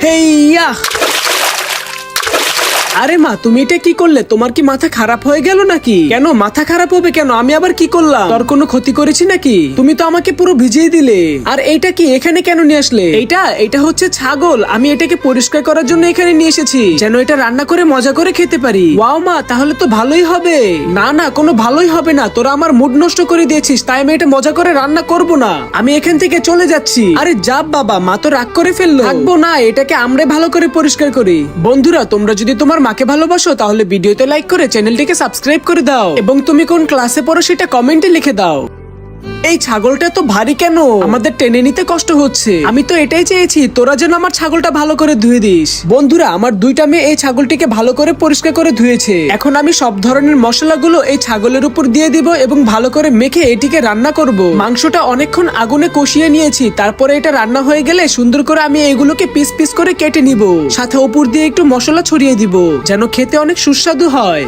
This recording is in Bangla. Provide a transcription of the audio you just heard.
হেইয়া! আরে মা, তুমি এটা কি করলে? তোমার কি মাথা খারাপ হয়ে গেল নাকি? কেন মাথা খারাপ হবে কেন? আমি আবার কি করলাম? তোর কোনো ক্ষতি করেছি নাকি? তুমি তো আমাকে পুরো ভিজিয়ে দিলে। আর এইটা কি এখানে কেন নিয়ে আসলে? এটা হচ্ছে ছাগল। আমি এটাকে পরিষ্কার করার জন্য এখানে নিয়ে এসেছি, যেন এটা রান্না করে মজা করে খেতে পারি। ওয়াও মা, তাহলে তো ভালোই হবে। না না, কোনো ভালোই হবে না। তোরা আমার মুড নষ্ট করে দিয়েছিস, তাই আমি এটা মজা করে রান্না করব না। আমি এখান থেকে চলে যাচ্ছি। আরে যা বাবা, মা তো রাগ করে ফেললো। থাকবো না, এটাকে আমরা ভালো করে পরিষ্কার করি। বন্ধুরা, তোমরা যদি তোমার মাকে ভালোবাসো তাহলে ভিডিওতে লাইক করে চ্যানেলটিকে সাবস্ক্রাইব করে দাও, এবং তুমি কোন ক্লাসে পড়ো সেটা কমেন্টে লিখে দাও। এই ছাগলটা তো ভারী কেন? আমাদের টেনে নিতে কষ্ট হচ্ছে। আমি তো এটাই চেয়েছি, তোরা যেন আমার ছাগলটা ভালো করে ধুয়ে দিস। বন্ধুরা, আমার দুইটা মেয়ে এই ছাগলটিকে ভালো করে পরিষ্কার করে ধুয়েছে। এখন আমি সব ধরনের মশলাগুলো এই ছাগলের উপর দিয়ে দিব এবং ভালো করে মেখে এটিকে রান্না করব। মাংসটা অনেকক্ষণ আগুনে কষিয়ে নিয়েছি, তারপরে এটা রান্না হয়ে গেলে সুন্দর করে আমি এগুলোকে পিস পিস করে কেটে নিব। সাথে উপর দিয়ে একটু মশলা ছড়িয়ে দিব, যেন খেতে অনেক সুস্বাদু হয়।